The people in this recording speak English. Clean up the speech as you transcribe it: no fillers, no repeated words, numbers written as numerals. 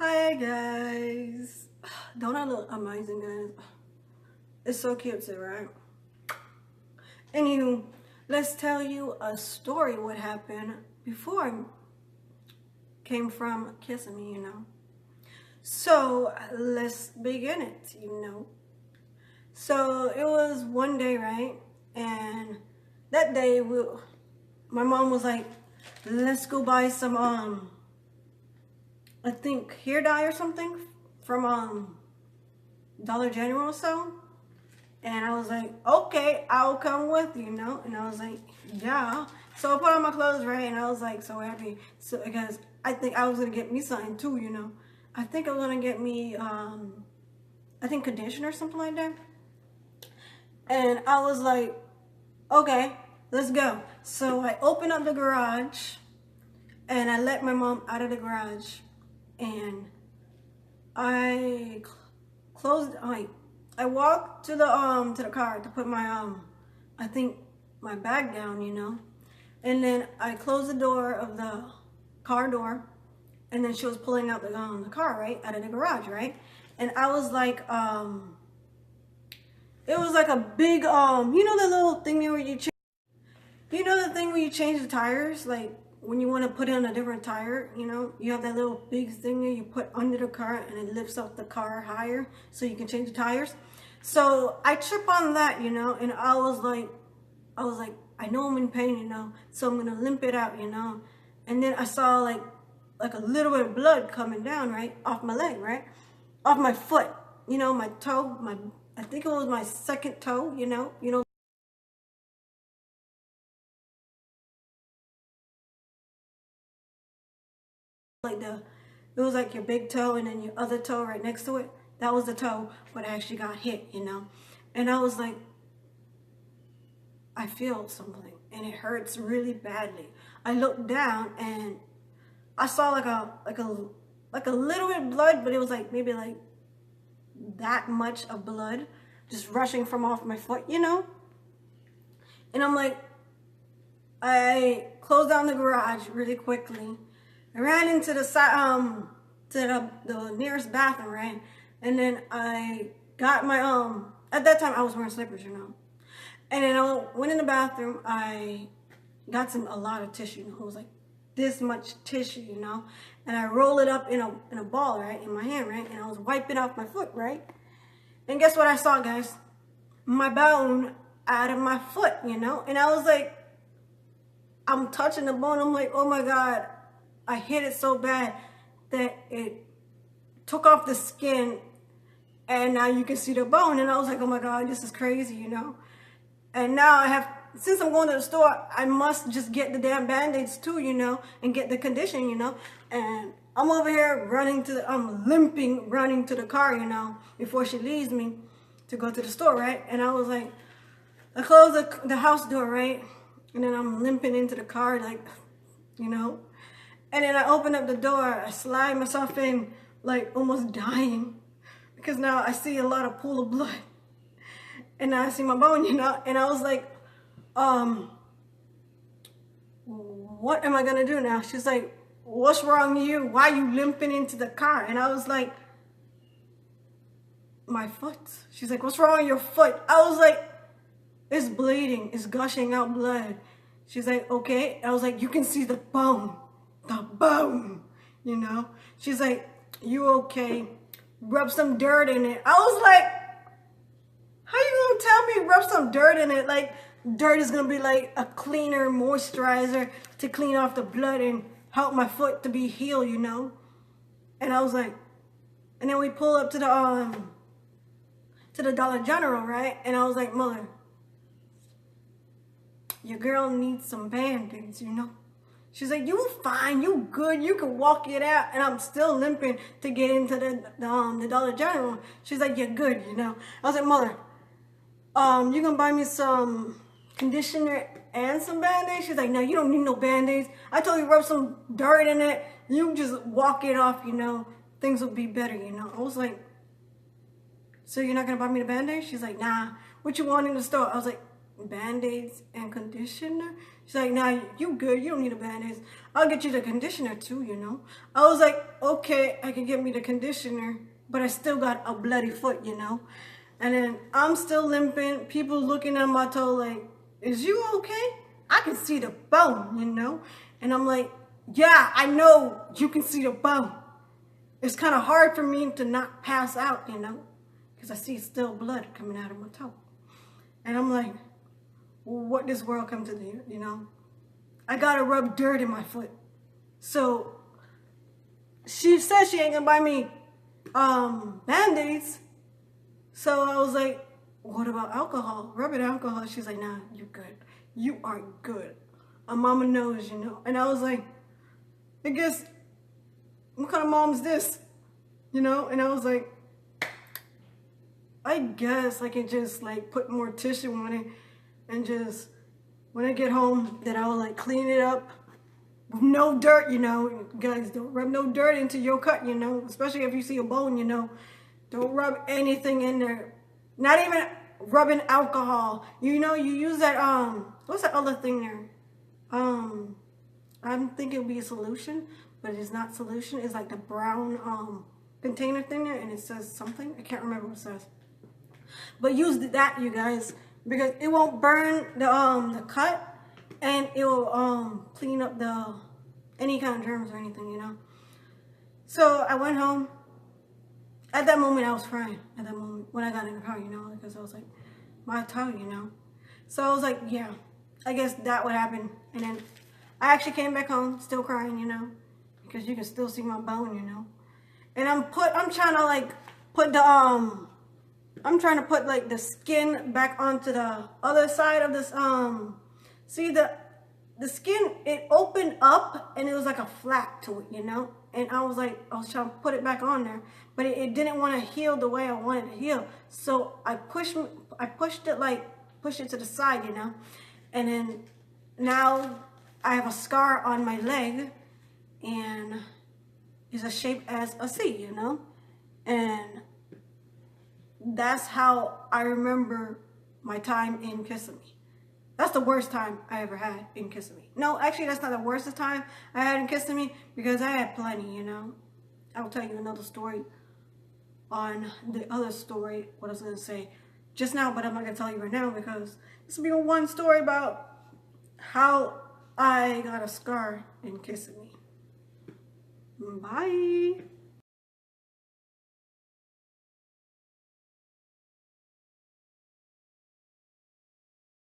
Hi guys. Don't I look amazing, guys? It's so cute too, right? Anywho, let's tell you a story what happened before I came from Kissimmee. So let's begin it. So it was one day, right? And that day my mom was like, let's go buy some I think hair dye or something from Dollar General or so. And I was like, okay, I'll come with you. And I was like, yeah. So I put on my clothes, right? And I was like so happy. So because I think I was gonna get me something too. I think I was gonna get me I think conditioner or something like that. And I was like, okay, let's go. So I opened up the garage and I let my mom out of the garage and I closed. I walked to the car to put my I think my bag down. And then I closed the door of the car door, and then she was pulling out the car right out of the garage, right, and I was like it was like a big the little thing where the thing where you change the tires, like when you want to put in a different tire, you have that little big thing there you put under the car and it lifts up the car higher so you can change the tires. So I trip on that, and I was like, I know I'm in pain, so I'm gonna limp it out, and then I saw like a little bit of blood coming down, right, off my leg, right, off my foot, my toe, I think it was my second toe, like it was like your big toe and then your other toe right next to it. That was the toe but I actually got hit. And I was like, I feel something and it hurts really badly. I looked down and I saw like a little bit of blood, but it was like maybe like that much of blood just rushing from off my foot. And I'm like, I closed down the garage really quickly. I ran into the to the nearest bathroom, right? And then I got my at that time I was wearing slippers. And then I went in the bathroom. I got a lot of tissue. It was like this much tissue. And I rolled it up in a ball, right, in my hand, right? And I was wiping off my foot, right? And guess what I saw, guys? My bone out of my foot, And I was like, I'm touching the bone. I'm like, oh my God, I hit it so bad that it took off the skin and now you can see the bone. And I was like, oh my God, this is crazy, And now since I'm going to the store, I must just get the damn Band-Aids too, and get the condition, And I'm over here I'm limping, running to the car, before she leaves me to go to the store, right? And I was like, I closed the house door, right? And then I'm limping into the car, like, And then I open up the door, I slide myself in, like almost dying. Because now I see a lot of pool of blood. And now I see my bone, And I was like, what am I gonna do now? She's like, what's wrong with you? Why are you limping into the car? And I was like, my foot. She's like, what's wrong with your foot? I was like, it's bleeding. It's gushing out blood. She's like, okay. I was like, you can see the bone. The bone. She's like, you okay? Rub some dirt in it. I was like, how you gonna tell me rub some dirt in it? Like, dirt is gonna be like a cleaner moisturizer to clean off the blood and help my foot to be healed, And I was like, and then we pull up to the Dollar General, right? And I was like, Mother, your girl needs some Band-Aids, She's like, you fine, you good, you can walk it out. And I'm still limping to get into the Dollar General. She's like, you're good, I was like, Mother, you gonna buy me some conditioner and some Band-Aids? She's like, no, you don't need no Band-Aids. I told you rub some dirt in it. You just walk it off, things will be better, I was like, so you're not gonna buy me the Band-Aids? She's like, nah, what you want in the store? I was like, Band-Aids and conditioner? She's like, nah, you good. You don't need a band-aid. I'll get you the conditioner too, you know. I was like, okay, I can get me the conditioner, but I still got a bloody foot, you know. And then I'm still limping. People looking at my toe like, is you okay? I can see the bone, you know. And I'm like, yeah, I know you can see the bone. It's kind of hard for me to not pass out, you know, because I see still blood coming out of my toe. And I'm like, what does world come to do, you know? I gotta rub dirt in my foot. So she said she ain't gonna buy me Band-Aids. So I was like, what about alcohol? Rubbing alcohol. She's like, nah, you're good. You are good. A mama knows, you know. And I was like, I guess, what kind of mom is this? You know? And I was like, I guess I can just like put more tissue on it and just, when I get home, that I will like clean it up. No dirt, you know. Guys, don't rub no dirt into your cut, you know. Especially if you see a bone, you know. Don't rub anything in there. Not even rubbing alcohol. You know, you use that, what's that other thing there? I'm thinking it would be a solution, but it's not solution. It's like the brown, container thing there, and it says something. I can't remember what it says. But use that, you guys, because it won't burn the cut, and it will clean up any kind of germs or anything, you know. So I went home. At that moment, I was crying. At that moment, when I got in the car, you know, because I was like, my toe, you know. So I was like, yeah, I guess that would happen. And then I actually came back home, still crying, you know, because you can still see my bone, you know. And I'm trying to like put the skin back onto the other side of this, see the skin, it opened up and it was like a flap to it, you know. And I was trying to put it back on there, but it didn't want to heal the way I wanted to heal. So I pushed it to the side, you know. And then now I have a scar on my leg, and it's a shape as a C, you know. And that's how I remember my time in Kissimmee. That's the worst time I ever had in Kissimmee. No, actually, that's not the worst time I had in Kissimmee, because I had plenty, you know. I'll tell you another story on the other story, what I was going to say just now, but I'm not going to tell you right now, because this will be one story about how I got a scar in Kissimmee. Bye.